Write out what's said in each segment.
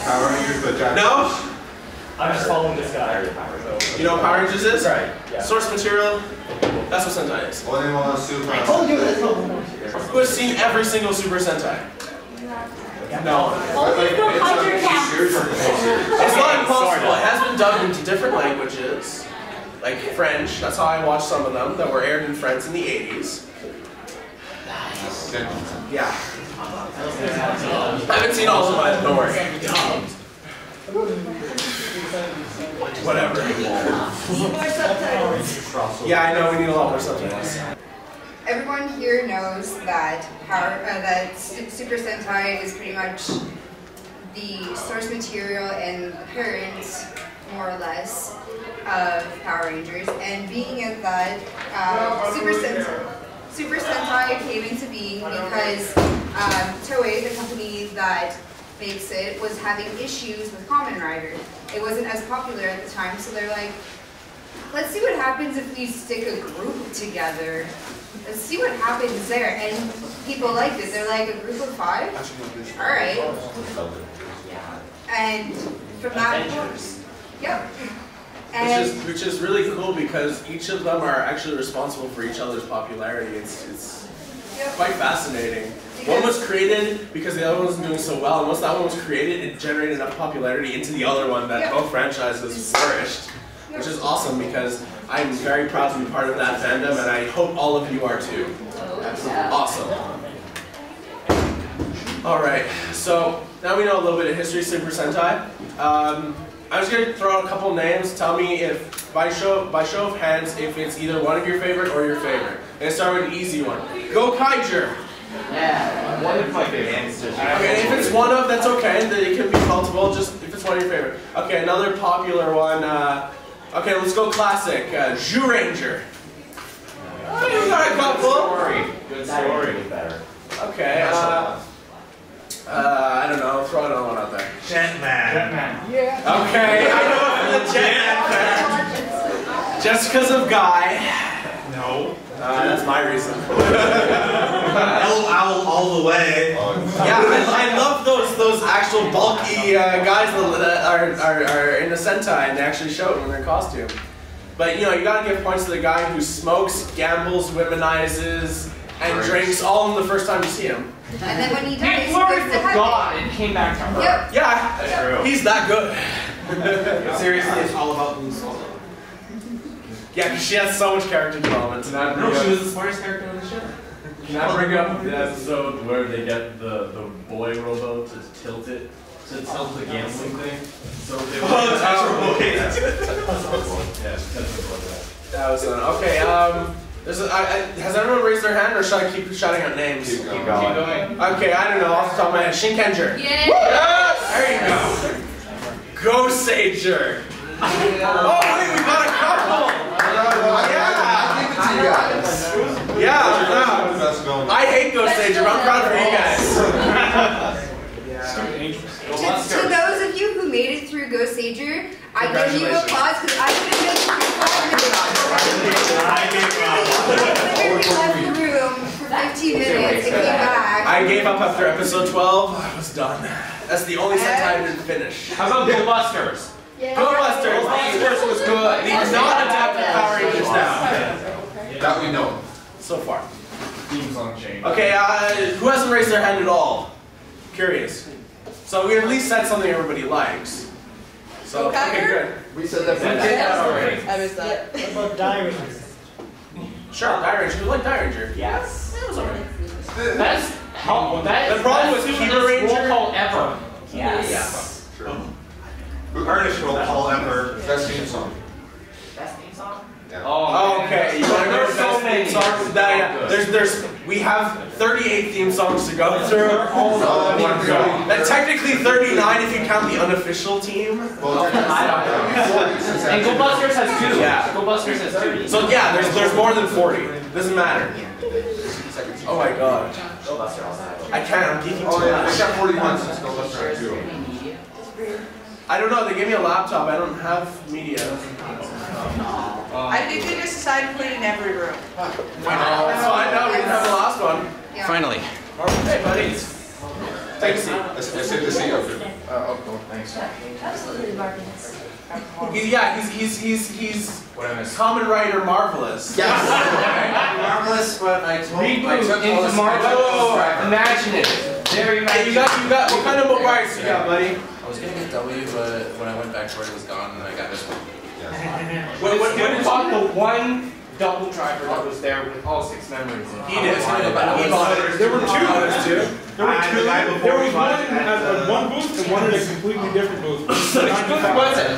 Power Rangers, but Jack. No? I'm just following this guy. You know what Power Rangers is? Right. Yeah. Source material. That's what Sentai is. Super. I told you this. Who has seen every single Super Sentai? No. It's not impossible. It has been dubbed into different languages, like French. That's how I watched some of them that were aired in France in the 80s. Yeah. I haven't seen all of them either, don't worry. Whatever. Yeah, I know we need a lot more subtitles. Everyone here knows that Super Sentai is pretty much the source material and parent, more or less, of Power Rangers. And being at that, Super Sentai came into being because Toei, the company that makes it, was having issues with Kamen Rider. It wasn't as popular at the time, so they're like, let's see what happens if we stick a group together. Let's see what happens there. And people liked it. They're like, a group of 5? Alright. And from that, yep. And which is really cool because each of them are actually responsible for each other's popularity. It's quite fascinating. One was created because the other one wasn't doing so well, and once that one was created, it generated enough popularity into the other one that both franchises flourished, which is awesome because I'm very proud to be part of that fandom, and I hope all of you are too. Absolutely awesome. Alright, so now we know a little bit of history of Super Sentai. I'm just going to throw out a couple names. Tell me if, by show of hands, if it's either one of your favorite or your favorite. And start with an easy one. Go Kaiger! Yeah, one of my favorites. Okay, if it's one of, that's okay. It can be multiple, just if it's one of your favorite. Okay, another popular one. Okay, let's go classic. Zhu Ranger. Oh, you got a couple. Good story. Better. Okay, I don't know, throw another one out there. Jetman. Yeah. Okay, I know for the Jetman. Just because of Guy. No. That's my reason. Owl all the way. Yeah, I love those actual bulky guys that are in the Sentai and they actually show it when they're in costume. But you know, you gotta give points to the guy who smokes, gambles, womanizes, and drinks all in the first time you see him. And then when he dies, He flirted with God and came back to her. Yep. Yeah, he's that good. Seriously, it's all about Blue Skull. Yeah, because she has so much character development. No, she was the smartest character on the show. Can I bring up the episode where they get the boy robo to tilt the gambling thing? So they Yeah, that was okay. Has everyone raised their hand, or should I keep shouting out names? Keep going. Okay, I don't know. Off the top of my head, Shinkenger. Yeah. Yes! There you go. Go Sager. Oh wait, we got a couple. Yeah. I hate Go Sager, but I'm proud for you guys. To those of you who made it through Go Sager, I give you applause because I could have made it through 5 minutes. I literally left the room for 15 minutes and came back. I gave up after episode 12. I was done. That's the only Sentai I didn't finish. How about Go Busters? Go Busters! Busters was good. These not adapted Power Rangers now. That we know. So far. theme song change. Okay, who hasn't raised their hand at all? Curious. So we at least said something everybody likes. So, okay, good. We said that already. I was that. What about Die Ranger? Sure, Die Ranger. Who like Die Ranger? Yes. It was alright. That's how. That The problem with that's Kiba Ranger? roll call ever. Yes. Yeah. True. Hardest roll call ever. Best theme song. Best theme song? Yeah. Oh, Okay, you want to go There's to so best many. theme songs? We have 38 theme songs to go through. Oh my God. And technically 39 if you count the unofficial team. Well, And Go Busters has two. Yeah. Go Busters has two. So yeah, there's more than 40. Doesn't matter. Oh my god. I can't, I'm geeking too Oh yeah, they much. got 41 since Go Buster too. I don't know, they gave me a laptop, I don't have media. I think they just decided to put it in every room. That's fine, no, we didn't have the last one. Yeah. Finally. Hey buddies. Take a seat. It's good to see you. cool, thanks. Absolutely marvelous. He's What I missed. Kamen Rider Marvelous. Yes. Marvelous, but I took all Reboot the into Marvel. Imagine it. Very Hey, you got, what kind of mobiles you got, buddy? I was getting a W, but when I went back for it, it was gone, and I got this one. What What about the one double driver that was there with all 6 memories in it? He did. He bought it. There were two. There were two. There were two. The guy There before was we bought one it at one booth and one at a completely different booth. What's it?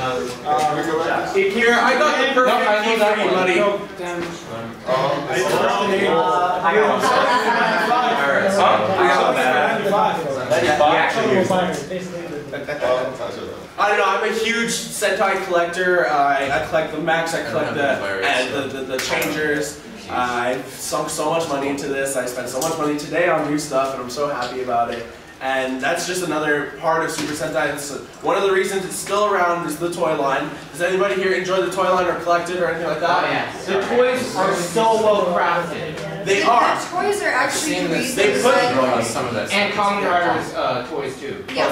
Here, I got the perfect key for you, buddy. I don't know, I'm a huge Sentai collector. I collect the mechs, I collect the changers. I've sunk so much money into this. I spent so much money today on new stuff, and I'm so happy about it. And that's just another part of Super Sentai. It's one of the reasons it's still around is the toy line. Does anybody here enjoy the toy line or collect it or anything like that? Oh yeah. The toys are so well crafted. They are. The toys are actually the reasons They put that... Some of that And Kamen Rider's toys too. Yeah.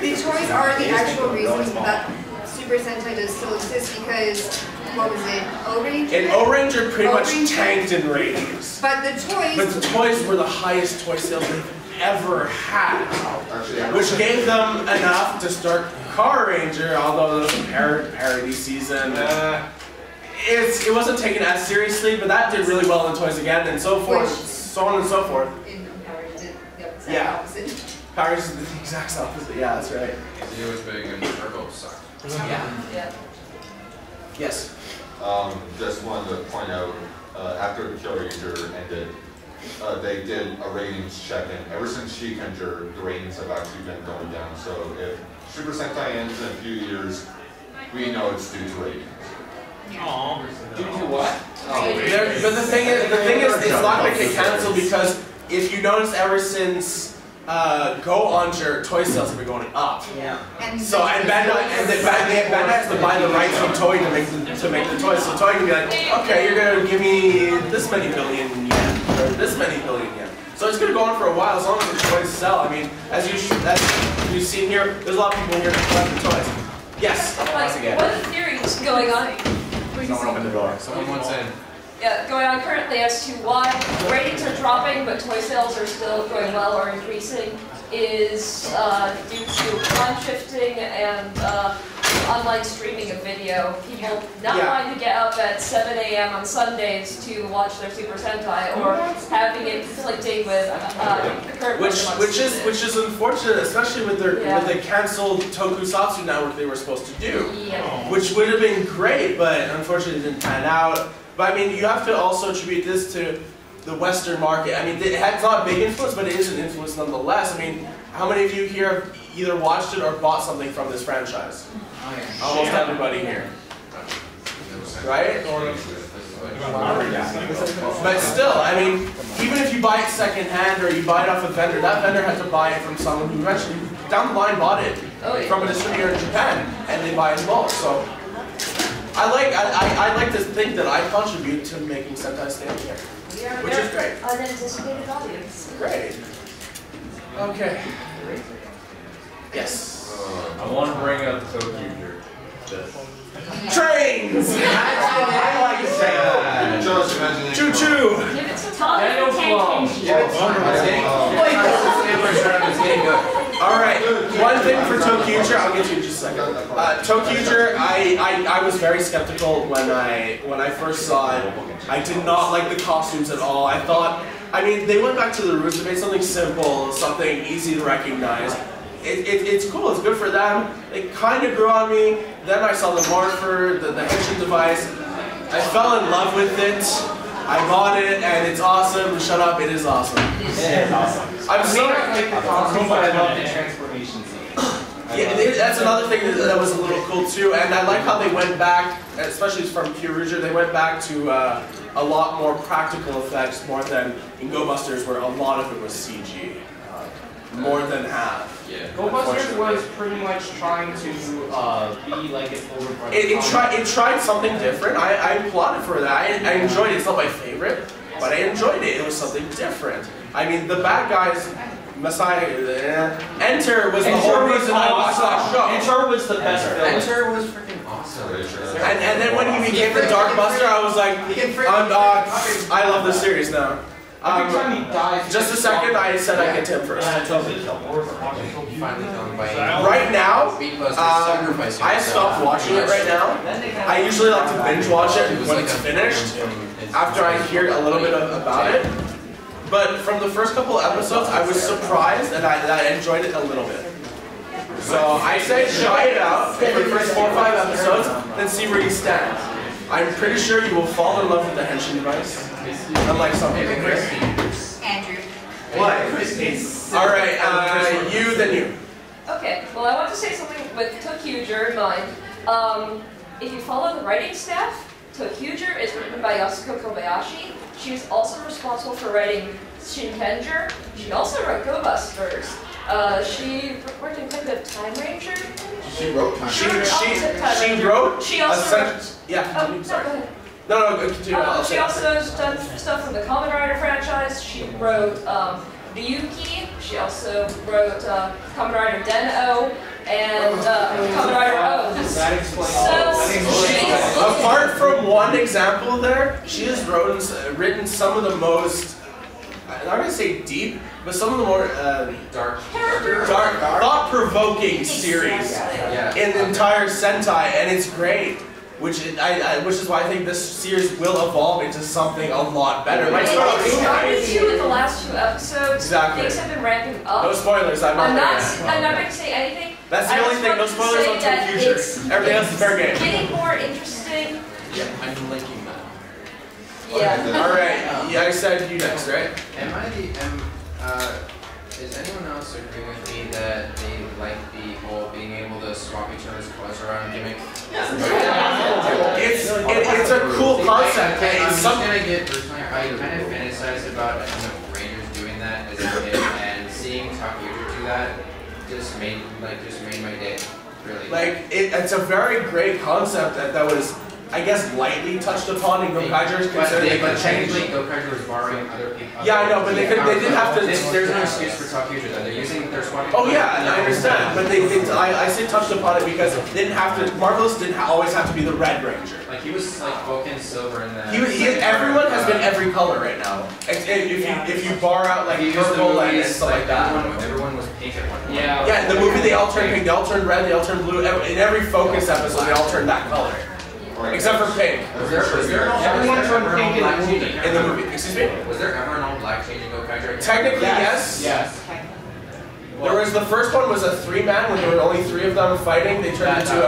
The toys are the actual reasons that Super Sentai does still exist because, what was it, O-Range? And O-Ranger pretty much O-Ranger. tanked in ratings. But the But the toys were the highest toy sales they've ever had. Which gave them enough to start Car Ranger, although it was a parody season. It wasn't taken as seriously, but that did really well in toys again, and so forth, so on and so forth. in Power did the exact Yeah. opposite. Power Rangers is the exact opposite. Yeah, that's right. He was big and Turbo sucked. Yeah. Yes. Just wanted to point out, after Kill Ranger ended, they did a ratings check, and ever since Shikanger, the ratings have actually been going down. So if Super Sentai ends in a few years, we know it's due to ratings. Due to what? But the thing is, it's not going to get canceled because if you notice, ever since Go Oncher, toy sales have been going up. Yeah. And So and Bandai has to buy the rights from Toei to make the toys. So Toei can be like, okay, you're gonna give me this many billion yen or this many billion yen. So it's gonna go on for a while as long as the toys sell. I mean, as you've seen here, there's a lot of people here who collect the toys. Yes. Like, what are the theories going on? Someone opened the door. Someone wants in. Yeah, going on currently as to why ratings are dropping but toy sales are still going well or increasing is due to time shifting and online streaming of video. People not wanting to get up at 7 a.m. on Sundays to watch their Super Sentai or having it conflicting with the current Which is unfortunate, especially with the canceled Tokusatsu network they were supposed to do. Yeah. Which would have been great, but unfortunately it didn't pan out. But I mean, you have to also attribute this to the Western market. I mean, it's not a big influence, but it is an influence nonetheless. I mean, how many of you here have either watched it or bought something from this franchise? Almost everybody here. Right? But still, I mean, even if you buy it secondhand or you buy it off a vendor, that vendor has to buy it from someone who actually down the line bought it from a distributor in Japan, and they buy it in bulk. So I like to think that I contribute to making Sentai stand here, which is great. Unanticipated audience. Great. Okay. Yes. I want to bring up Tokuger. Trains! I like to say that. Just imagine. Choo choo! Give it some time. Daniel Flow. Alright, one thing for Tokuger, I'll get to you in just a second. Tokuger, I was very skeptical when I first saw it. I did not like the costumes at all. I thought, I mean, they went back to the roots, they made something simple, something easy to recognize. It's cool, it's good for them. It kind of grew on me. Then I saw the Morpher, the Henshin device. I fell in love with it. I bought it, and it's awesome. Shut up, it is awesome. It is awesome. I'm I sorry. like the costume, but I love the transformation scene. Yeah, that's another thing that was a little cool too, and I like how they went back, especially from Kyoryuger, they went back to a lot more practical effects, more than in Go Busters, where a lot of it was CG. More than half. Yeah. Go Busters was pretty much trying to be like an older brother. It tried something different. I applaud it for that. I enjoyed it. It's not my favorite, but I enjoyed it. It was something different. I mean, the bad guys Messiah. Enter was the whole reason I watched that show. Enter was the best villain. Enter was freaking awesome. And then when he became the Dark Buster, I was like, I love this series now. Every time he dies, just a second, I said I'd get to him first. Right now, I stopped watching it right now. I usually like to binge watch it when it's finished, after I hear a little bit about it. But from the first couple episodes, I was surprised and I enjoyed it a little bit. So I say try it out for the first 4 or 5 episodes, then see where you stand. I'm pretty sure you will fall in love with the henshin device. Unlike some people. Andrew. What? Alright, you, then you. Okay, well I want to say something with ToQger in mind. If you follow the writing staff, ToQger is written by Yasuko Kobayashi. She's also responsible for writing Shinkenger. She also wrote Go Busters. She worked in quite a bit of Time Ranger. She wrote Time She wrote. She also wrote. Yeah. Oh, sorry. go ahead. No, continue. She also has done stuff from the Kamen Rider franchise. She wrote Ryuki. She also wrote Kamen Rider Den-O and Kamen Rider O. So, apart from one example there, she has written some of the most, I'm not going to say deep, but some of the more dark, thought-provoking series in the entire Sentai, and it's great. Which is why I think this series will evolve into something a lot better. It started to in the last 2 episodes. Exactly. Things have been ramping up. No spoilers. I'm not going to say anything. That's the only thing. No spoilers on ToQger. Everything else is fair game. Getting more interesting. Yeah, I'm liking that. Yeah. All right. Yeah, I said you next, right? Is anyone else agree with me that they like the whole being able to swap each other's colors around gimmick? It's a cool concept. I'm just gonna get personally, I kind of fantasized about Rangers doing that as a kid, and seeing ToQger do that just made my day. Really. Like it's a very great concept that was, I guess, lightly touched upon in Gokaiger's considering but technically Gokaiger was borrowing other people. Yeah, I know, but they didn't have to. There's no excuse for ToQger though. They're using their swapping. Oh yeah, I understand, but I say touched upon it because they didn't have to. Marvelous didn't always have to be the Red Ranger. Like he was like Vulcan silver in that. Everyone has been every color right now. If you bar out like purple and stuff like that. Everyone was pink at one point. Yeah, in the movie they all turned pink, they all turned red, they all turned blue. In every Focus episode, they all turned that color. Except for pink. Everyone turned pink in the movie. Excuse me? Was there ever an all black changing Gokaiger? Technically, yes. There was the first one was a 3-man when there were only 3 of them fighting. They turned into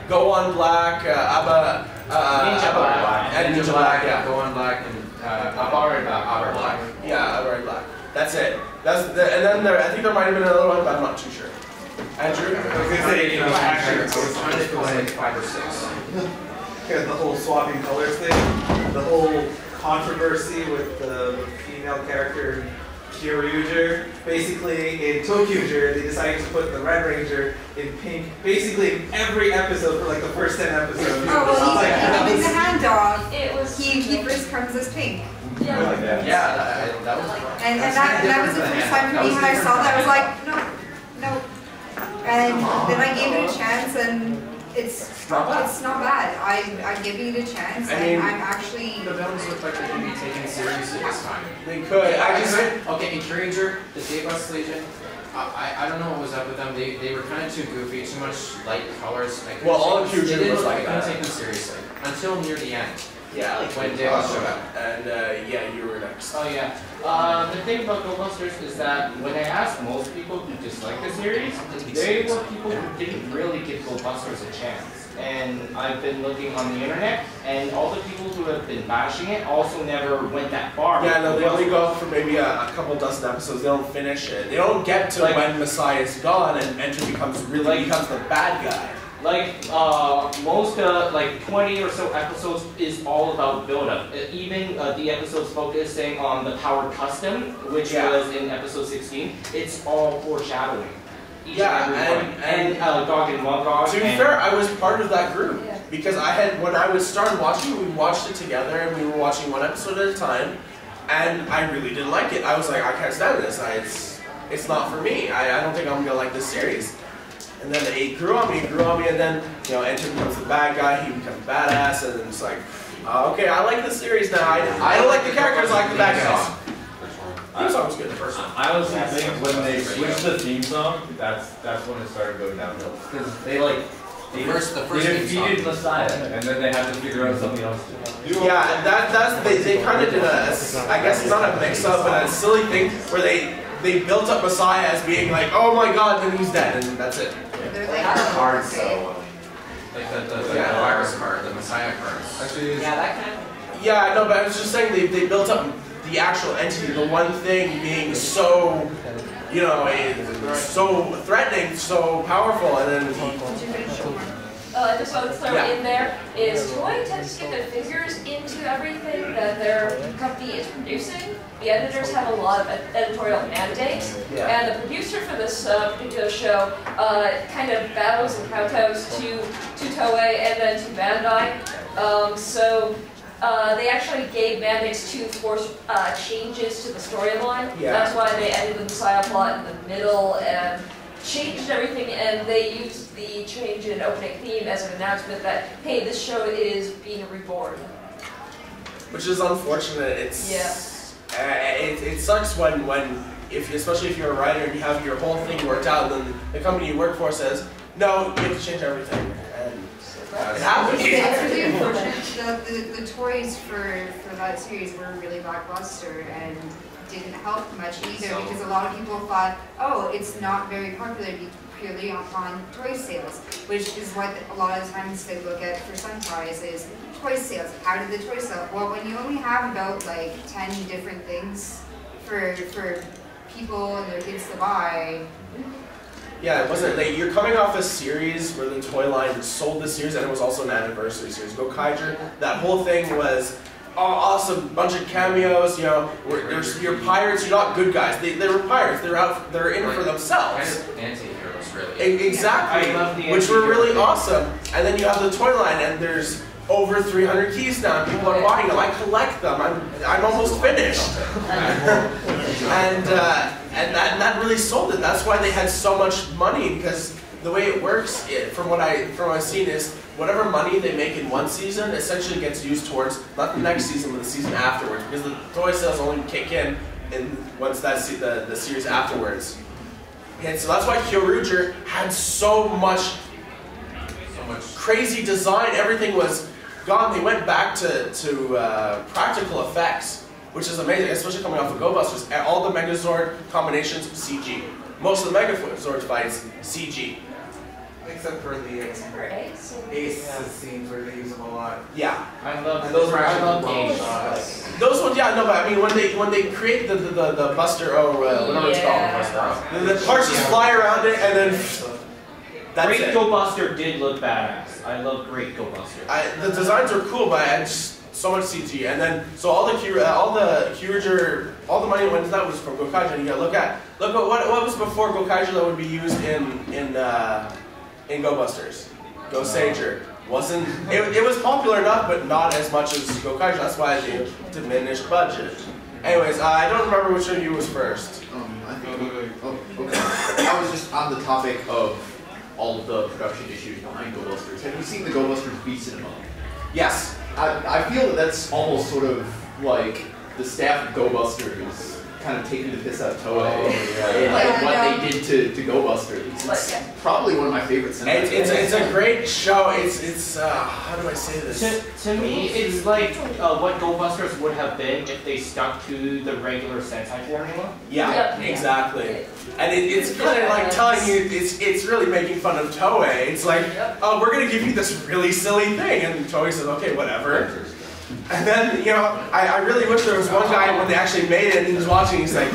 Go On Black, Abba, and Ninja Black. Yeah. Go On Black and Aber Black. Yeah, Aber Black. That's it. And then I think there might have been another one, but I'm not too sure. Andrew? I was gonna say, actually, I was trying to go like 5 or 6. Because the whole swapping colors thing, the whole controversy with the female character Kyoryuger. Basically, in ToQger, they decided to put the Red Ranger in pink, basically in every episode for like the first 10 episodes. Oh, well, he's the hand dog. He first comes as pink. Yeah, that was. And that was the first time for me when I saw that. I was like, no. And then I gave it a chance, and it's not bad. I give it a chance, and I'm actually. The villains look like they can be taken seriously this time. They could. Okay, in Kyoryuger, the Daybus Legion. I don't know what was up with them. They were kind of too goofy, too much light colors. Well, all of Kyoryuger was like that. I couldn't take them seriously until near the end. Yeah, like when Daybus showed up. And yeah, you were next. Oh yeah. The thing about Go Busters is that when I asked most people who dislike the series, they were people who didn't really give Go Busters a chance. And I've been looking on the internet, and all the people who have been bashing it also never went that far. Yeah, no, they only go for maybe a couple dozen episodes. They don't finish it. They don't get to when Messiah is gone and Enter becomes the bad guy. Like most like 20 or so episodes is all about build-up. Even the episodes focusing on the Power Custom, which was in episode 16, it's all foreshadowing. And Gog and Magog. To be fair, I was part of that group because when I was started watching, we watched it together and we were watching one episode at a time, and I really didn't like it. I was like, I can't stand this. it's not for me. I don't think I'm gonna like this series. And then it grew on me, and then, you know, Enter becomes the bad guy, he becomes badass, and then it's like, okay, I like this series now. I don't like the characters, I like the bad guys. Theme song was good. I honestly think when they switched the theme song, that's when it started going downhill. Because they they defeated Messiah, and then they had to figure out something else to do. Yeah, they kind of did I guess it's not a mix-up, but a silly thing where they built up Messiah as being like, oh my god, then he's dead, and that's it. They're like, Cards though. Like the virus card, the Messiah cards. Actually, Yeah, that kind of. Yeah, no, but I was just saying they built up the actual entity, the one thing being so, you know, so threatening, so powerful, and then I just want to throw in there is Toei tends to get their fingers into everything that their company is producing. The editors have a lot of editorial mandates, and the producer for this particular show kind of bows and kowtows to Toei and then to Bandai. So they actually gave mandates to force changes to the storyline. That's why they ended the Messiah plot in the middle and changed everything, and they used the change in opening theme as an announcement that, hey, this show is being reborn. Which is unfortunate. It sucks when especially if you're a writer and you have your whole thing worked out, and then the company you work for says, no, you have to change everything. And it happens. It's really unfortunate. The toys for that series were really lackluster and didn't help much either, because a lot of people thought, oh, it's not very popular purely on toy sales, which is what a lot of times they look at for Sentais is toy sales. How did the toy sell? Well, when you only have about like 10 different things for people and their kids to buy. Yeah, it wasn't. You're coming off a series where the toy line sold the series, and it was also an anniversary series. Gokaiger, that whole thing was awesome, bunch of cameos. You know, you're pirates. You're not good guys. They were pirates. They're in it for themselves. Kind of anti-heroes, really. Exactly, I love the which were really awesome. And then you have the toy line, and there's over 300 keys now. People are buying them. I collect them. I'm almost finished. And that really sold it. That's why they had so much money, because the way it works, from what I've seen, is whatever money they make in one season essentially gets used towards not the next season, but the season afterwards, because the toy sales only kick in once the series afterwards. And so that's why Kyoryuger had so much crazy design. Everything was gone. They went back to practical effects, which is amazing, especially coming off of Go Busters. All the Megazord combinations, CG. Most of the Megazord fights, CG. Except for the ace scenes where they use them a lot. Yeah. I love game shots. Those ones, yeah, no, but I mean when they create the Buster whatever it's called, the parts just fly around it, and then that's Great Go Buster did look badass. I love Great Go Buster. The designs were cool, but I had just so much CG, and then so all the Kyoryuger, all the money when that was from Gokaiger, and you gotta look at what was before Gokaiger that would be used in Go Busters. Go Sager wasn't. It was popular enough, but not as much as Gokaiger. That's why they diminished budget. Anyways, I don't remember which of you was first. I think. Oh, okay. I was just on the topic of all of the production issues behind Go Busters. Have you seen the Go Busters Beat Cinema? Yes. I feel that that's almost sort of like the staff of Go Busters kind of taking the piss out of Toei and like what they did to Go Busters. It's probably one of my favorite cinemas. It's a great show. It's how do I say this? To me, it's like what Go Busters would have been if they stuck to the regular Sentai formula. Yeah, exactly. And it's kind of like telling you it's really making fun of Toei. It's like, oh, we're gonna give you this really silly thing, and Toei says, okay, whatever. And then, you know, I really wish there was one guy when they actually made it and he was watching, he's like,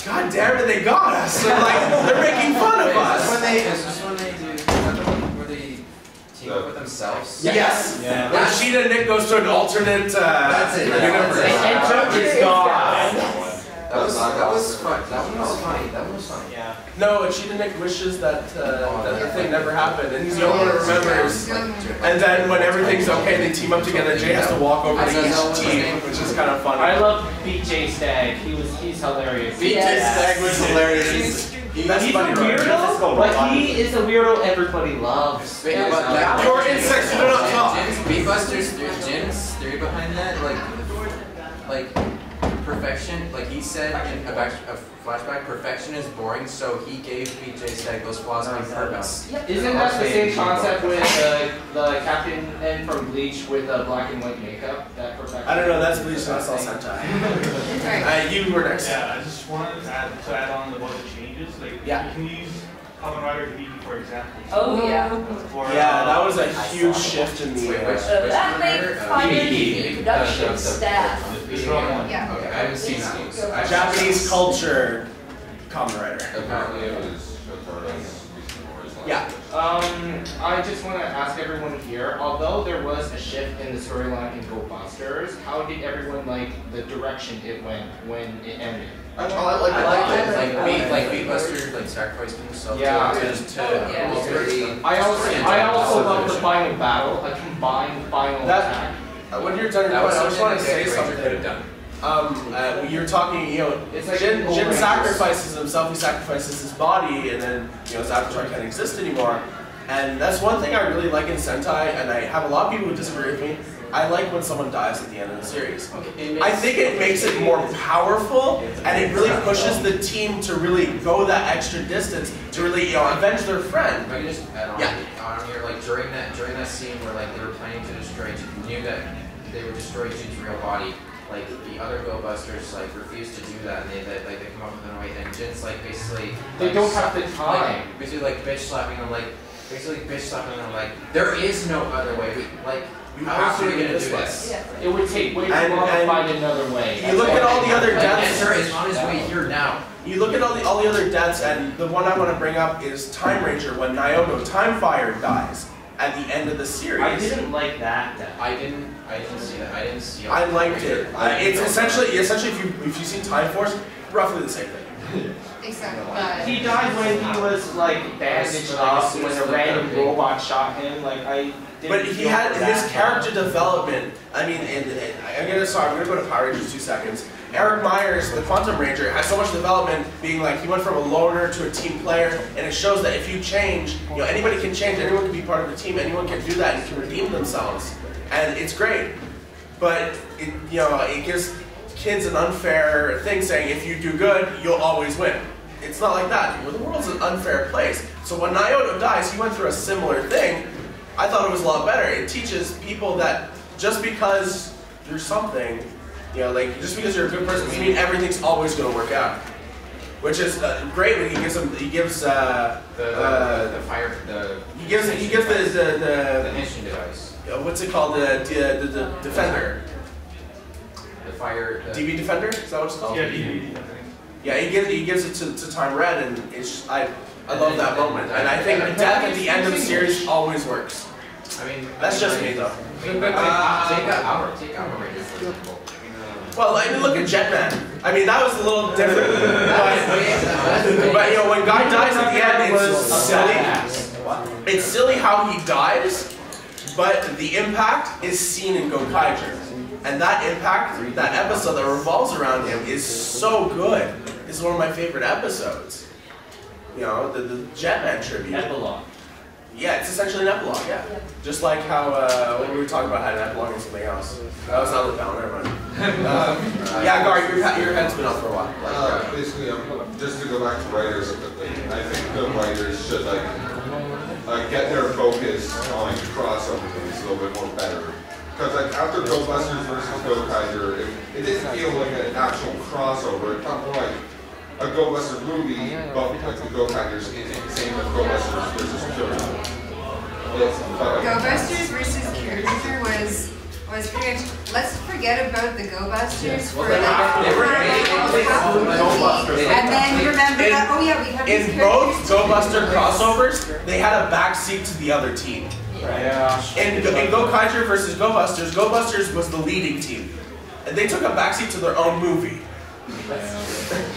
God damn it, they got us. They're like, they're making fun of us. Is this when they do, is that the one where they team up with themselves? Yes. Yeah. When Sheeta and Nick goes to an alternate universe. And Joke is gone. That was fun. That one was funny. Yeah. No, Cheetah Nick wishes that that the thing never happened, and he's the only one who remembers. And then when everything's okay, they team up together. Jay has to walk over to each team, which is kind of funny. I love BJ Stagg. He's hilarious. BJ Stagg was hilarious. He's a weirdo, but he is a weirdo everybody loves. Your insects do not talk. Jin's theory behind that, like perfection, like he said in a flashback, perfection is boring, so he gave BJ Stagg those flaws on purpose. Isn't that the same concept with the Captain N from Bleach with black and white makeup? That perfection. I don't know. That's Bleach, not Super Sentai. You were next. Yeah, I just wanted to add on about the changes. Like, you can use Kamen Rider Hibiki for example. Oh yeah. Yeah, that was a huge shift in the. That made fire production staff. Yeah. Okay, I haven't seen that. Japanese culture, Kamen Rider. Apparently it was Yeah. I just want to ask everyone here, although there was a shift in the storyline in Go Busters, how did everyone like the direction it went when it ended? I like it. Like Beatbuster, like sacrificing himself to ultimately. I also love the final battle, a combined final attack. When you're done, I just want to say something. You're talking, it's like Jin sacrifices himself, he sacrifices his body, and then, his avatar can't exist anymore. And that's one thing I really like in Sentai, and I have a lot of people who disagree with me. I like when someone dies at the end of the series. I think it makes it more powerful, and it really pushes the team to really go that extra distance to really, avenge their friend. If I can just add on here, like during that scene where like they were planning to destroy, knew that they would destroy Jin's real body. Like the other Go Busters like refuse to do that, and they come up with an way, and Jin's like basically they don't have the time. Basically like bitch slapping them, like there is no other way. How are we gonna do this? It would take way too long to find another way. You look at all the other deaths. Answer is on his way here now. You look at all the other deaths, and the one I want to bring up is Time Ranger when Naoto Timefire dies at the end of the series. I didn't like that death. I didn't see that. I didn't see. I liked it. It's essentially if you see Time Force, roughly the same thing. Except he died when he was like bandaged up when a random robot shot him. But he had his character development. I mean, I'm gonna go to Power Rangers in 2 seconds. Eric Myers, the Quantum Ranger, has so much development, being like he went from a loner to a team player, and it shows that if you change, anybody can change, anyone can be part of the team, anyone can do that and can redeem themselves, and it's great. But it gives kids an unfair thing saying if you do good, you'll always win. It's not like that. The world's an unfair place. So when Naoto dies, he went through a similar thing. I thought it was a lot better. It teaches people that just because you're something, just because you're a good person doesn't mean everything's always going to work out. Which is great when he gives the mission device. What's it called? The Defender. The fire. DB Defender? Is that what it's called? Yeah, DB Defender. Yeah, he gives it to Time Red, and it's I love that moment. And I think death at the end of the series always works. I mean, that's just me though. Take our Rangers for example. Well, look at Jetman. I mean, that was a little different. But when Guy dies at the end, it's silly. It's silly how he dies, but the impact is seen in Gokaiger. And that impact, that episode that revolves around him is so good. It's one of my favorite episodes. The Jetman tribute. Epilogue. Yeah, it's essentially an epilogue, yeah. Just like how, when we were talking about how an epilogue and something else. That was not the pound, never mind. Yeah, Gar, your head's been up for a while. Basically, just to go back to writers, I think the writers should get their focus on crossover movies a little bit more better. Because after Go Busters versus Gokaiger, it didn't feel like an actual crossover. It felt more like a Go Busters movie, but like the Gokaigers, same with Go Busters versus Kyoto. Go Busters versus Kyoto was pretty much. Let's forget about the Go Busters for half the movie, and then remember that. Oh yeah, we have these in both Go Buster crossovers, they had a backseat to the other team. Yeah. In Gokaiger versus Go Busters was the leading team. And they took a backseat to their own movie.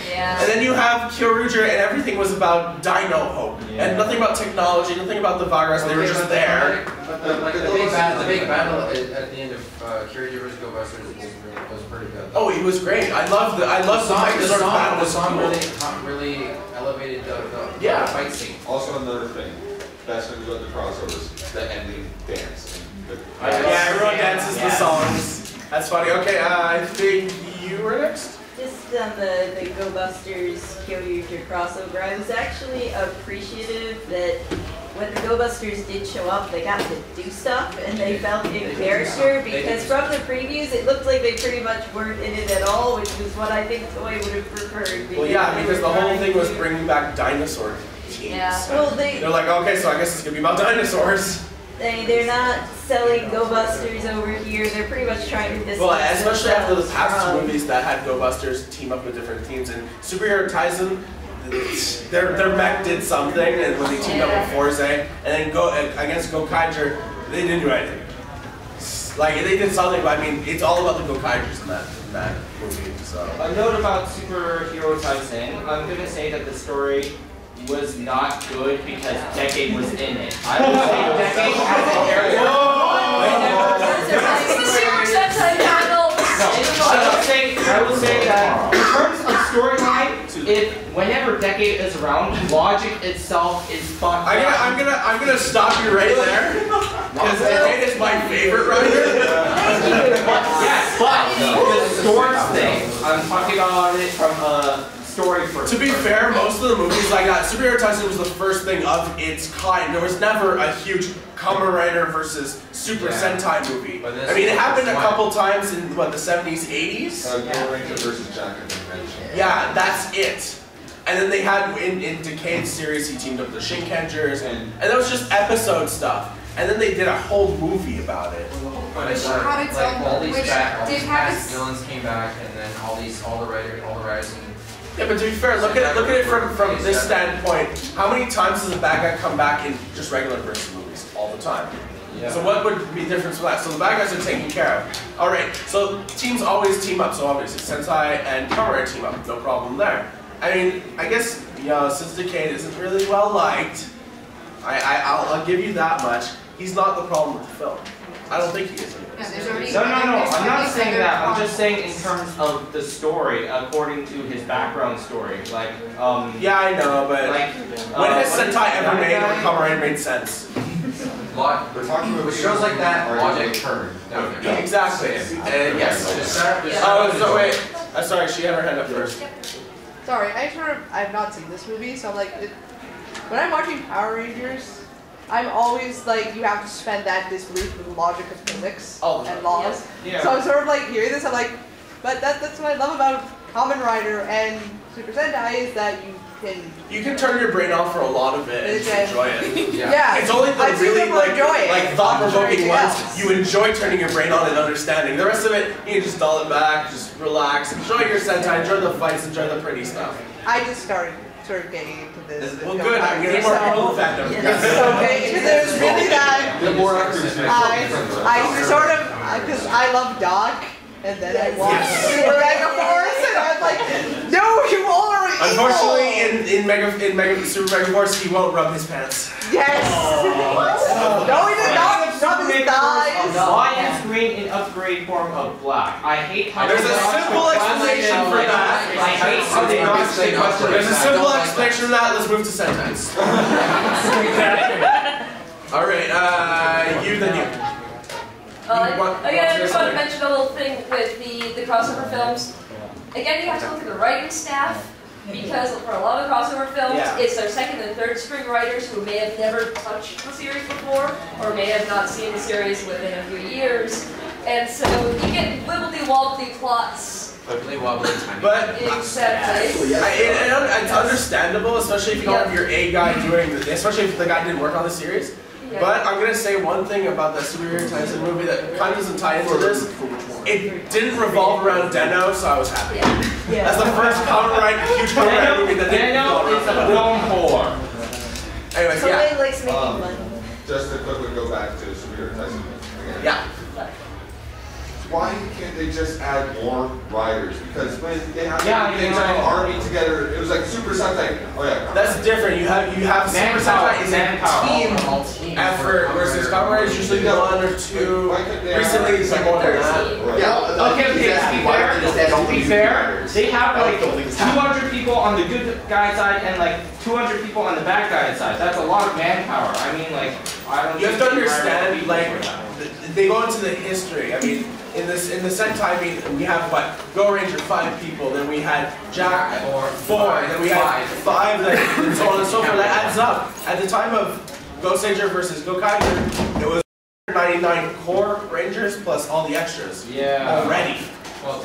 Yeah. And then you have Kyoryuger, and everything was about Dino Hope, and nothing about technology, nothing about the virus. They were just there. But the big battle at the end of Kyoryuger's Go Busters was pretty good. Oh, he was great. I love the Megazord battle. The song really elevated the fight scene. Also another thing, best thing about the crossovers, the ending dance. Yeah, everyone dances the songs. That's funny. Okay, I think you were next. Just on the Go Busters Kyoryuger crossover, I was actually appreciative that when the Go Busters did show up, they got to do stuff and they felt in character, because from the previews it looked like they pretty much weren't in it at all, which was what I think Toei would have preferred. Well, yeah, because the whole thing was bringing back dinosaur teams. Yeah. Well, they're like, okay, so I guess it's gonna be about dinosaurs. They're not selling Go Busters over here. They're pretty much trying to distance Well, especially after the past two from- movies that had Go Busters team up with different teams, and Superhero Tyson, their mech did something, and when they teamed up with Forze, and then against Gokaiger, they didn't do anything. Like they did something, but I mean, it's all about the Gokaigers in that movie. So a note about Superhero Tyson. I'm gonna say that the story was not good because Decade was in it. I would say Decade as a character. It's the Super Sentai panel. I would say that in terms of storyline, whenever Decade is around, logic itself is fucked. I'm gonna stop you right there because Decade is my favorite writer. Yes, but the source thing, I'm talking about it from a story first. To be fair, most of the movies I got, Superhero Tyson was the first thing of its kind. There was never a huge Kamen Rider versus Super Sentai movie. I mean, it happened a couple times in, what, the 70s, 80s? Power Ranger versus Jack and Convention. Yeah, that's it. And then they had, in Decade's series, he teamed up with the Shinkengers, and that was just episode stuff. And then they did a whole movie about it. But it's like all these past villains came back, and then all the writers and yeah, but to be fair, look at it from this standpoint. How many times does a bad guy come back in just regular person movies? All the time. Yeah. So what would be the difference for that? So the bad guys are taken care of. Alright, so teams always team up, so obviously Sentai and Kamen Rider team up, no problem there. I mean, I guess, you know, since Decade isn't really well liked, I'll give you that much. He's not the problem with the film. I don't think he is. No, I'm not saying that. I'm just saying in terms of the story, according to his background story. Like, yeah, I know, but like, when has Sentai ever made or Kamen Rider made sense? We're talking about shows like that, logic turn. Yeah, exactly. Yes. Oh, so wait. Sorry, she had her hand up first. Sorry, I've not seen this movie, so I'm like, when I'm watching Power Rangers, I'm always like, you have to suspend that disbelief with the logic of physics and laws. Yeah. So I'm sort of like hearing this, I'm like, but that's what I love about Kamen Rider and Super Sentai is that you can turn your brain off for a lot of it and just enjoy it. Yeah. It's only the really like thought-provoking ones you enjoy turning your brain on and understanding. The rest of it, you can just dull it back, just relax, enjoy your Sentai, enjoy the fights, enjoy the pretty stuff. I just started sort of getting into this. Well, good. I'm getting more people in fandom. Okay, there's really that. The more actors. I sort of, because I love Doc, and then I watched Super Mega Force, and I'm like, no, you all are evil. Unfortunately, in Super Mega Force, he won't rub his pants. Yes. No, he did not rub his thighs. Why is green an upgrade form of black? I hate how there's a simple explanation for that. I hate how they don't say There's a simple explanation for that. Let's move to Sentence. All right, you then you. Again, I just want to mention a little thing with the crossover films. Again, you have to look at the writing staff, because for a lot of crossover films, it's their second and third string writers who may have never touched the series before, or may have not seen the series within a few years. And so you get wibbly-wobbly plots. Wibbly-wobbly. But exactly. It's understandable, especially if you don't have your A guy doing this, especially if the guy didn't work on the series. But I'm gonna say one thing about the Superhero Tyson movie that kind of doesn't tie into this. It didn't revolve around Deno, so I was happy. That's the first huge Kamen Rider movie that didn't revolve around Deno is a film whore. Anyways, Somebody likes making money. Just to quickly go back to Superhero Tyson again. Yeah. why can't they just add more riders? Because when they have Yeah, the giant army together, it was like Super Sentai. Oh yeah. That's different. You have Super Sentai is a team effort versus Kamen Rider is usually one or two. Recently, it's like more than that. Yeah. Okay. To be fair, they have like 200 people on the good guy side and like 200 people on the bad guy side. That's a lot of manpower. I mean, like, I don't. You have to understand, like, they go into the history. I mean, in the Sentai, I mean, we have what? Go Ranger 5 people, then we had Jack 4, then we had 5, and so on and so forth. That adds up. At the time of Ghost Ranger versus Gokaiger, it was 99 core Rangers plus all the extras. Yeah. Already. Well,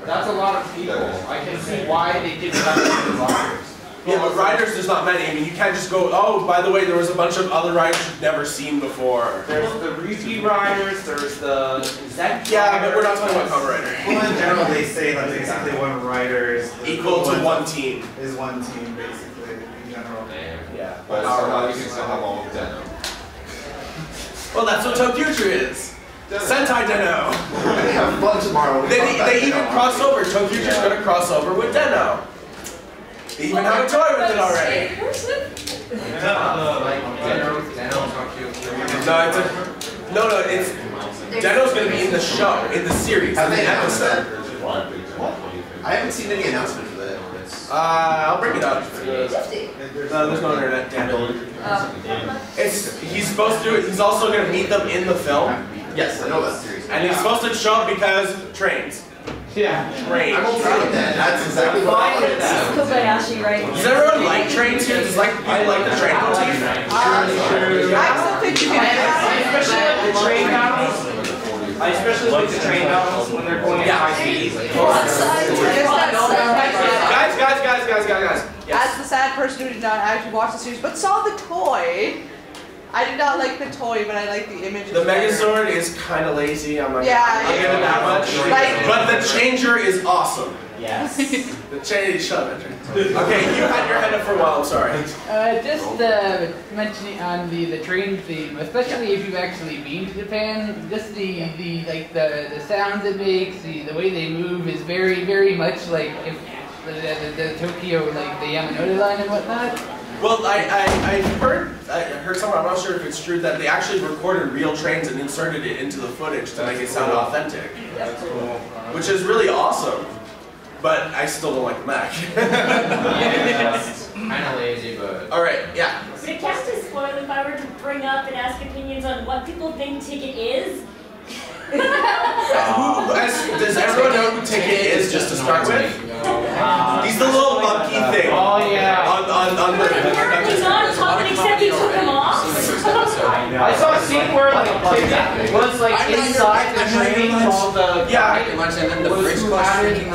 that's a lot of people. I can see why they didn't have any riders. Yeah, but riders, there's not many. I mean, you can't just go, oh, by the way, there was a bunch of other riders you've never seen before. There's the repeat riders, there's the Zek. Yeah, but we're not talking about Kamen Rider. Well, in general, they say that basically one rider is equal to one team. Is one team, basically, in general. Yeah. But somehow you can still have all of Deno. Well, that's what ToQger is. Sentai Deno. We're gonna have fun tomorrow. They even cross over. ToQger's gonna cross over with Deno. They even have a toy with it already. No, it's Deno's gonna be in the show, in the series, in the episode. I haven't seen any announcement for that. I'll bring it up. There's no internet, damn it. He's supposed to. He's also gonna meet them in the film. Yes, I know that series. And he's supposed to show up because trains. Yeah. Trains. I'm okay with that. That's exactly what I wanted. Kobayashi, right? Does everyone like trains here? Does people like the train motif? I still think you can. Especially like the train battles. I especially like the train battles when they're going at high speed. Guys. As the sad person who did not actually watch the series but saw the toy, I did not like the toy, but I like the image. The Megazord is kind of lazy. I'm like, yeah, I'll give it that much. But the changer is awesome. Yes. The change. Shut up. Okay, you had your hand up for a while. I'm sorry. Just mentioning on the train theme, especially if you've actually been to Japan, just the sounds it makes, the way they move is very much like if the Tokyo, like the Yamanote line and whatnot. Well, I heard somewhere, I'm not sure if it's true, that they actually recorded real trains and inserted it into the footage to make it sound authentic. That's cool. Which is really awesome. But I still don't like the Mac. Kind of lazy, but... Alright, yeah. Would it count as spoiler if I were to bring up and ask opinions on what people think Ticket is? Does everyone know who Ticket is, just to start with? He's the little monkey thing. Oh yeah. On the. Apparently not talking except he took them off. I saw a scene where like Ticket was like inside the train while the yeah.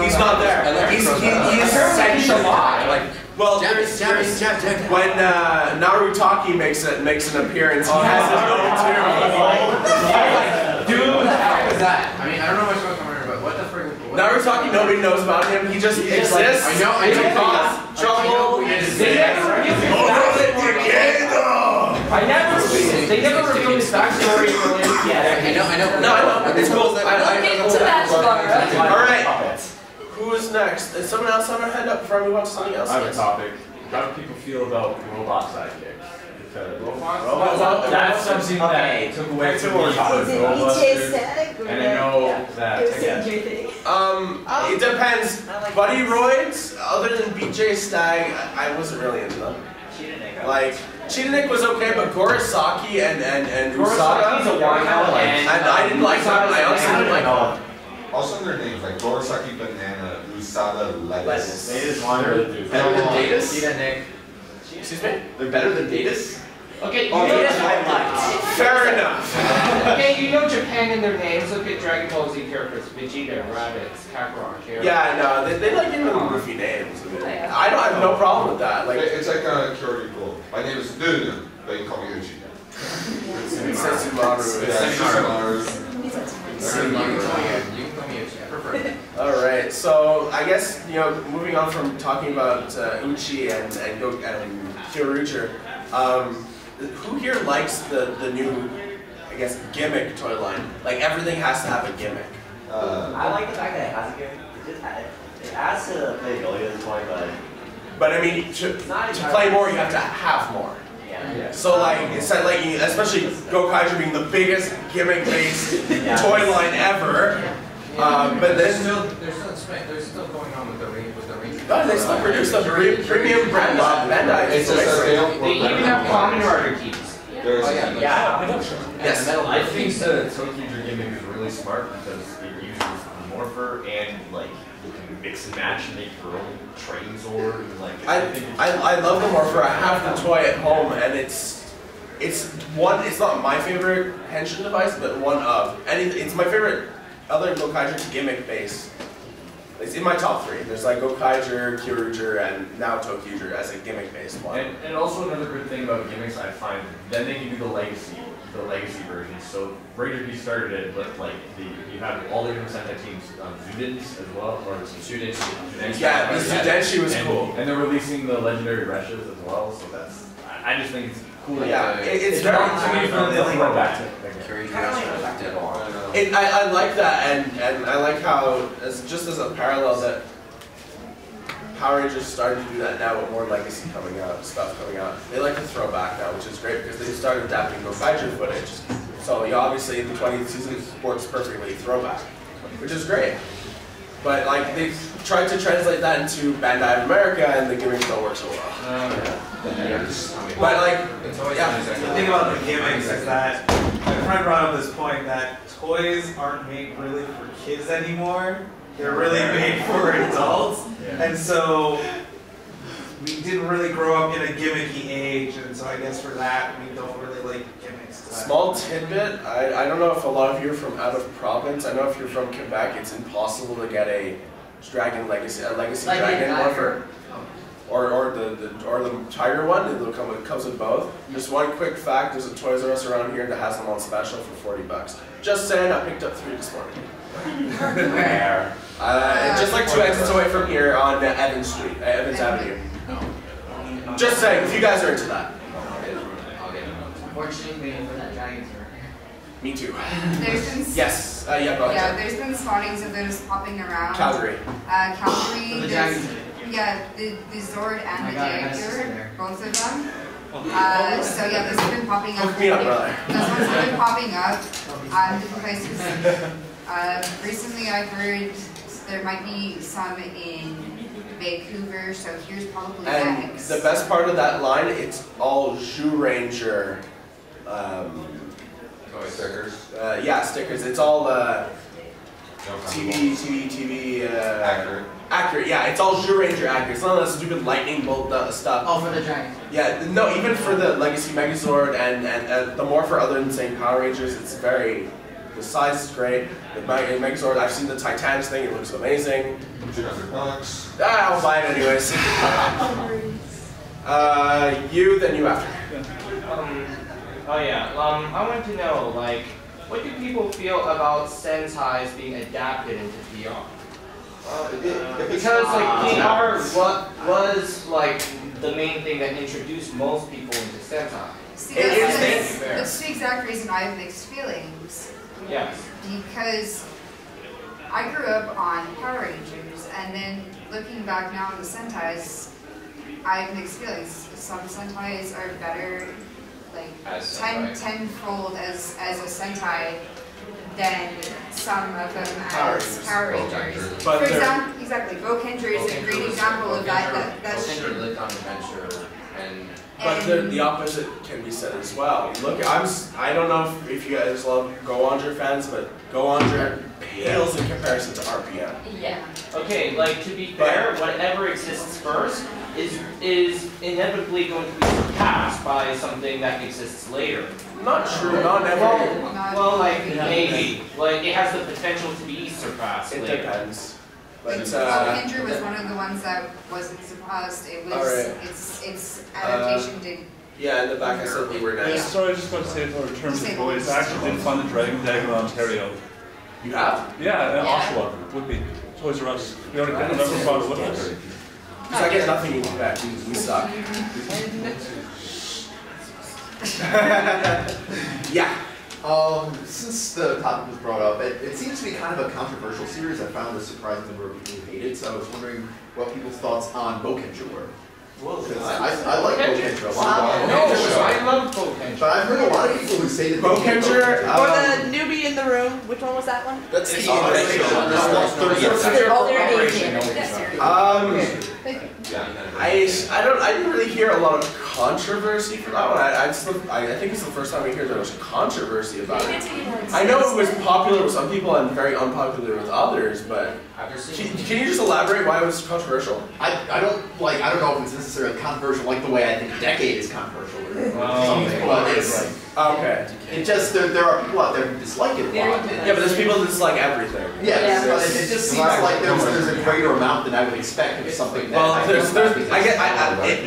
He's not there. He's essentially alive. Well, when Narutaki makes an appearance, he has his own too. Dude, how is that? I mean, I don't know much about Kamen Rider, but what the frick? Narutaki, nobody knows about him. He just exists. I know. To cause trouble. They never revealed his backstory yet. I know. No, I know. It's cool. All right. Who is next? Is someone else have a hand up before I move on to something else? I have a topic. How do people feel about robot sidekicks? That's something that took away from me from Is and I know that it depends. Buddy Roids, other than BJ Stag, I wasn't really into them. Like Cheetah was okay, but Gorosaki and Usada, and I didn't like them. I honestly didn't like them. Also their names like Gorosaki Banana, Usada Lettuce. They just wanted to do better than Datus? Excuse me? They're better than Datus? Okay, you fair enough. Okay, you know Japan in their names. Look at Dragon Ball Z characters: Vegeta, Raditz, Kakarot. Yeah, no, they like giving them goofy names. I don't have no problem with that. Like it's like a Kyoriko. My name is Nunu, but you can call me Uchi. Alright, so I guess, moving on from talking about Uchi and Kyoryuger, who here likes the new, I guess, gimmick toy line? Like everything has to have a gimmick. I like the fact that it has a game. It adds to the playability at this point, but I mean, to play more, you have to have more. Yeah. So like, it's like especially Gokaiger being the biggest gimmick-based toy line ever. But they're still going on with the range. No, they still produce the premium brand Bandai. They even have common rider keys. Yes. I think the Tokuger gimmick is really smart because it uses the morpher and like you can mix and match and make your own trading sword. And, like I love the morpher. I have the toy at home, and it's not my favorite henshin device, but one of. And it's my favorite other Gokaiger gimmick base. It's in my top 3. There's like Gokaiger, Kyoryuger, and now Tokuger as a gimmick-based one. And also another good thing about gimmicks, I find, then they can do the legacy version. So Ranger started it, but like you have all the different Sentai teams, Zudens as well, or students. Yeah, the Zudenshi was cool. And they're releasing the legendary Reshas as well, so that's, I just think it's cool. Yeah, it's very I like that, and I like how, just as a parallel, that Power Rangers started to do that now with more legacy stuff coming out. They like to throw back now, which is great because they started adapting Gokaiger footage. So obviously the 20th season works perfectly throwback, which is great. But like they've tried to translate that into Bandai of America, and the gimmicks don't work so well. But like, the thing about the gimmicks is that my friend brought up this point that toys aren't made really for kids anymore. They're really made for adults, and so we didn't really grow up in a gimmicky age, and so I guess for that we don't really like gimmicks. Small tidbit, I don't know if a lot of you are from out of province. I know if you're from Quebec, it's impossible to get a legacy dragon morpher. Or the tiger one. It comes with both. Just one quick fact: there's a Toys R Us around here that has them on special for $40. Just saying, I picked up 3 this morning. Just like 2 exits away from here on Evans Avenue. Just saying, if you guys are into that. Unfortunately, for that dragon's Me too. There's been go ahead. Yeah, there's been spawnings of those popping around. Calgary. Calgary. The Zord and the Jaeger, both of them. So yeah, those have been popping up. Hook me up, brother. Those ones have been popping up different places. Recently, I've heard there might be some in Vancouver, so here's probably next. The best part of that line, it's all Zyuranger stickers. Stickers. It's all TV. Accurate. Yeah, it's all Zyuranger accurate. It's none of that stupid lightning bolt stuff. Oh, for the giant. Yeah, no, even for the Legacy Megazord and the Morpher, other than saying Power Rangers, it's very. The size is great. The Megazord, I've seen the Titans thing, it looks amazing. $200. I'll buy it anyways. Then you after. I want to know, like, what do people feel about Sentai's being adapted into VR? Because like VR was like the main thing that introduced most people into Sentai. See, that's the exact reason I have mixed feelings. Yes. Because I grew up on Power Rangers, and then looking back now on the Sentais, I have mixed feelings. Some Sentais are better, like tenfold as a Sentai than some of them as Power Rangers. For example, exactly, Gokaiger is a great example of that. That's Gokaiger lived on adventure and. But the opposite can be said as well. Look, I don't know if you guys love Go-Onger fans, but Go-Onger pales in comparison to RPM. Yeah. Okay, like to be fair, whatever exists first is inevitably going to be surpassed by something that exists later. Not true, not ever. Well, like maybe. Like it has the potential to be surpassed later. It depends. But Gokaiger was one of the ones that wasn't surpassed. It was its adaptation did. Yeah, in the back I said we were nice. Sorry, I just got to say in terms of toys, I actually did find the Dragon Dagger in Ontario. You have? Yeah, Oshawa would be Toys R Us. We already couldn't never found it with us. Because I get nothing in Quebec. We suck. Yeah. Since the topic was brought up, it seems to be kind of a controversial series. I found a surprising number of people who hate it, so I was wondering what people's thoughts on Bokenja were. I like Bokenja a lot. I love Bokenja. But I've heard a lot of people who say that Bokenja, or the newbie in the room. Which one was that one? That's the I didn't really hear a lot of controversy for that one. I think it's the first time we hear there was controversy about it. I know it was popular with some people and very unpopular with others, but can you just elaborate why it was controversial? I don't know if it's necessarily controversial like the way I think Decade is controversial or something, but it's okay. It just there are people out there who dislike it a lot. Yeah, but there's people that dislike everything. Yes, but it just seems like there's a greater amount than I would expect of something that. Well,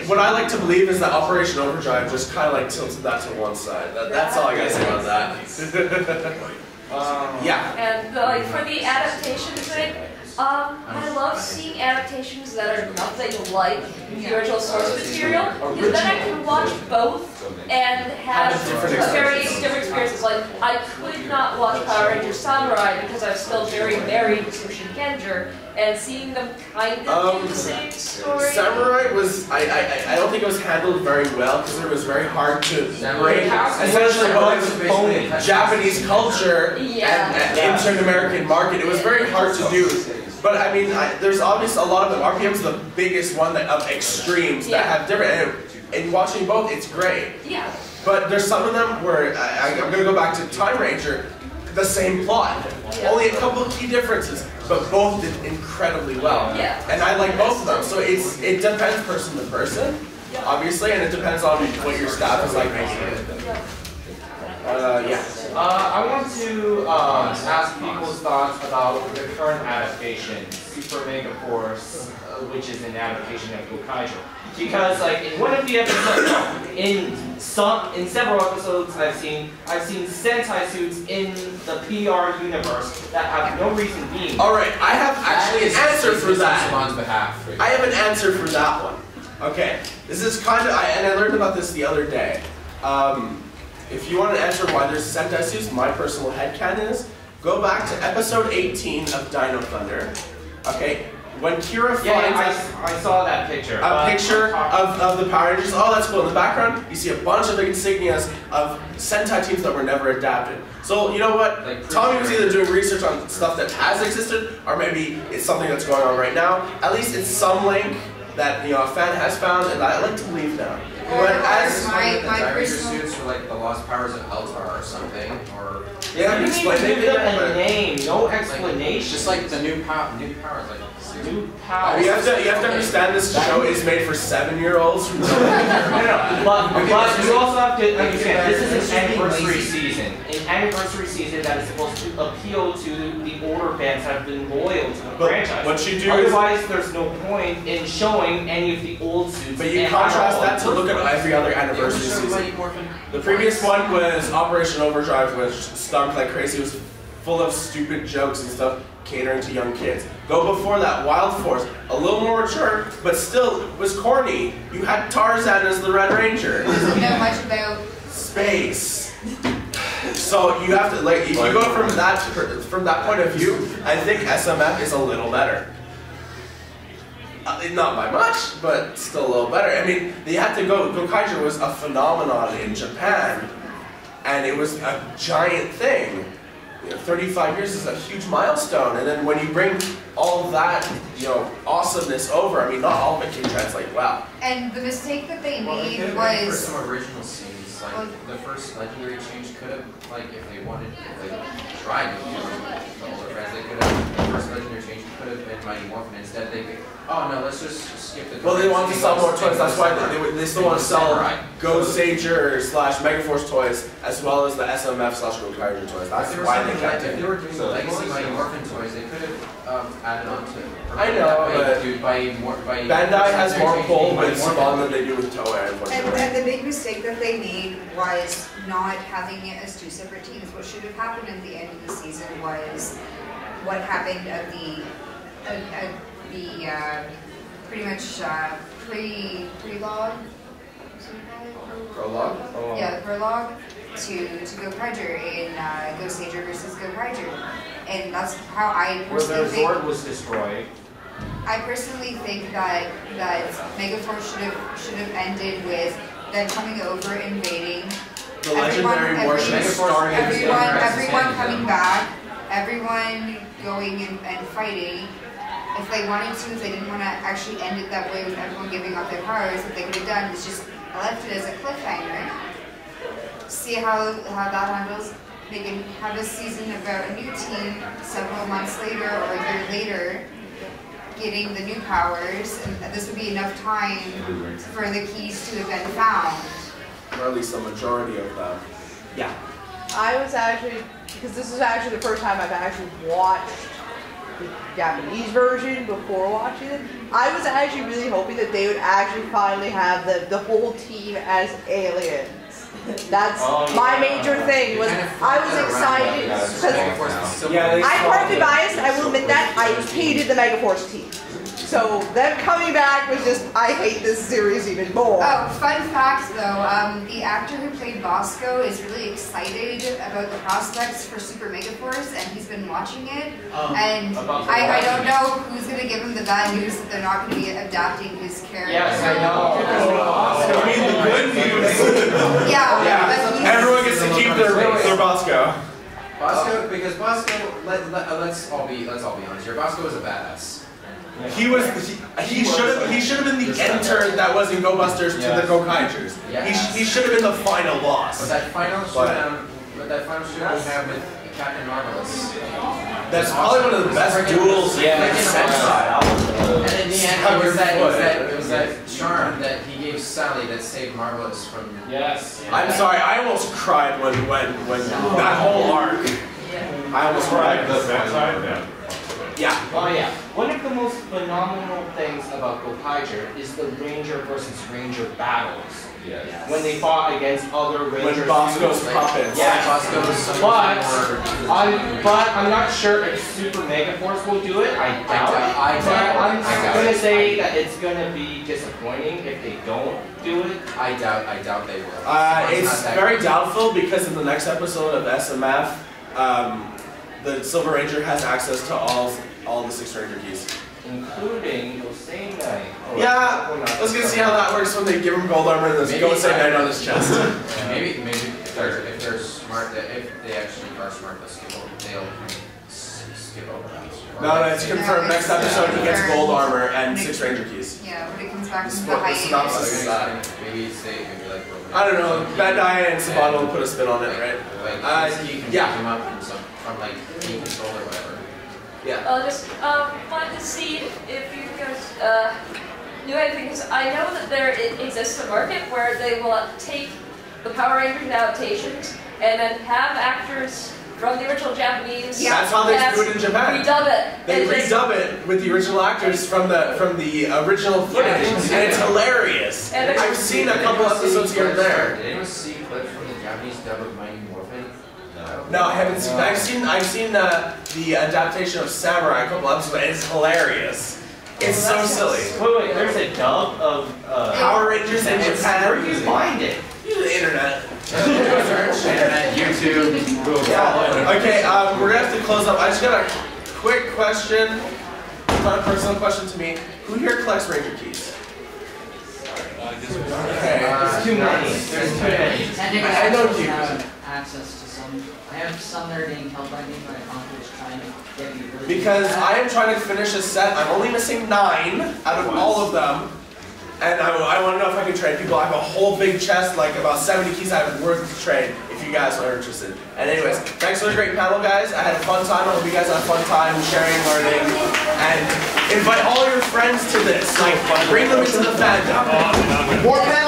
what I like to believe is that Operation Overdrive just kind of like tilted that to one side. That's all I gotta say about that. Yeah. And like for the adaptation thing, I love seeing adaptations that are nothing like the original source material, because then I can watch both and have very different experiences. Like, I could not watch Power Rangers Samurai because I was still very married to Shinkenger, and seeing them kind of do the same story. Samurai was, I don't think it was handled very well because it was very hard to bring essentially both Japanese culture and into an American market. It was very hard to do. But I mean, there's obviously a lot of them. RPM's the biggest one of extremes that have different. And watching both, it's great. Yeah. But there's some of them where I'm going to go back to Time Ranger, the same plot, only a couple of key differences, but both did incredibly well. Yeah. And I like both of them. So it depends person to person, obviously, and it depends on what your staff is like making it. I want to ask people's thoughts about the current adaptation, Super Mega Force, which is an adaptation of Gokaijo. Because like in one of the episodes, in several episodes I've seen Sentai suits in the PR universe that have no reason being. Alright, I have actually an answer for that. On behalf. I have an answer for that one. Okay, this is kind of, and I learned about this the other day. If you want to answer why there's Sentai suits, my personal headcanon is, go back to episode 18 of Dino Thunder. Okay, when Kira finds I saw that picture. A picture of the Power Rangers. Oh, that's cool. In the background, you see a bunch of insignias of Sentai teams that were never adapted. So, you know what? Tommy was either doing research on stuff that has existed, or maybe it's something that's going on right now. At least it's some link that a fan has found, and I like to believe now. But as my personal suits for like the Lost Powers of Eltar or something, or yeah, you need to give them a name, no explanation. Just like the new powers, like new powers. You have to understand this show is made for 7-year-olds. No, but you also have to understand this is an anniversary season. An anniversary season that is supposed to appeal to the older fans that have been loyal to the franchise. What you do otherwise, there's no point in showing any of the old suits. But you contrast that to look at every other anniversary season. The previous one was Operation Overdrive, which stunk like crazy. It was full of stupid jokes and stuff, catering to young kids. Go before that, Wild Force, a little more mature, but still was corny. You had Tarzan as the Red Ranger. You know much about space. So you have to if you go from that point of view, I think SMF is a little better. Not by much, but still a little better. I mean, they had to Gokaijo was a phenomenon in Japan, and it was a giant thing. 35 years is a huge milestone, and then when you bring all that, awesomeness over, I mean, not all of it can translate well. And the mistake that they made for was some original scenes, like the first legendary change could have, like if they tried to do the older friends, they could have, the first legendary change could have been Mighty Morphin. Instead, they could, oh no, let's just skip the. Well, they want to sell more toys. That's why they still want to sell Go Sager / Megaforce toys as well as the SMF / Gokaijo toys. That's why they kept it. If they were doing the Legacy Mighty Morphin toys, they could have added on to. I know, but Bandai has more pull with Saban than they do with Toei, unfortunately. And the big mistake that they made was not having it as 2 separate teams. What should have happened at the end of the season was what happened at the pretty much pre-log. Prologue? Yeah, the prologue to Gokaiger in Ghost Sager versus Gokaiger. And that's how I personally think. Where their Zord was destroyed. I personally think that Megaforce should have ended with them coming over, invading. The legendary warship starring everyone coming back, everyone going and fighting. If they wanted to, if they didn't want to actually end it that way with everyone giving up their powers, what they could have done is just left it as a cliffhanger. See how that handles. They can have a season about a new team several months later or a year later getting the new powers, and this would be enough time for the keys to have been found. Or at least the majority of them. Yeah. I was actually, because this is actually the first time I've actually watched the Japanese version before watching it, I was actually really hoping that they would actually finally have the whole team as aliens. That's my major thing. Was I was excited because I'm partly biased. I will admit that I hated the Megaforce team. So them coming back was just, I hate this series even more. Oh, fun fact though, the actor who played Bosco is really excited about the prospects for Super Megaforce, and he's been watching it. And I don't know who's going to give him the bad news that they're not going to be adapting his character. Yes, I know. I mean, the good news. Yeah. Everyone gets to keep their Bosco. Bosco, because Bosco, let's all be honest here. Bosco was a badass. He should have been the enter that was in Go Busters to the Go Kaijus. Yes. He should have been the final boss. But that final showdown we have with Captain Marvelous. That's probably one of the best duels in Sentai. And in the end, it was that charm that he gave Sally that saved Marvelous from. Yes. I'm sorry, I almost cried when that whole arc. I almost cried. Yeah. Oh yeah. One of the most phenomenal things about Gokaiger is the Ranger versus Ranger battles. Yes. When they fought against other Rangers. When Bosco's puppets. Yeah, but I'm not sure if Super Megaforce will do it. I doubt it. I'm going to say that it's going to be disappointing if they don't do it. I doubt they will. It's very doubtful because in the next episode of SMF, the Silver Ranger has access to all the 6 Ranger keys. Including Gosei Knight. Yeah, let's get to see how that works when they give him gold armor and there's Gosei Knight on his chest. Maybe if they're smart, if they actually are smart, they'll skip over that. No, it's confirmed. Next episode he gets gold armor and 6 Ranger keys. Yeah, when it comes back from the The synopsis is that. Maybe like. I don't know. Bandai and Sabato will put a spin on it, right? He can pick him up from like key control or whatever. Yeah. Just wanted to see if you guys knew anything, because I know that there exists a market where they will take the Power Rangers adaptations and then have actors from the original Japanese. Yeah. That's how they do it in Japan. Redub it. They redub it with the original actors from the original footage, and it's hilarious. And I've seen a couple episodes here and there. Did anyone see clips from the Japanese dub of Mighty Morphin? No, I haven't seen. I've seen the adaptation of Samurai a couple episodes, and it's hilarious. It's so silly. Wait, there's a dub of Power Rangers in Japan. Where do you find it? Use the internet. Internet, YouTube, Google. Okay, we're gonna have to close up. I just got a quick question. Not a personal question to me. Who here collects Ranger keys? Okay. There's too many. There's too many. I know you. Access to some. I have some that are being held by me, but I'm just trying to get the ability. Because I am trying to finish a set. I'm only missing 9 out of all of them. And I want to know if I can trade people. I have a whole big chest, like about 70 keys I have worth to trade, if you guys are interested. And anyways, thanks for the great panel, guys. I had a fun time. I hope you guys had a fun time sharing, learning. And invite all your friends to this. Like, bring them into the fandom. More panels.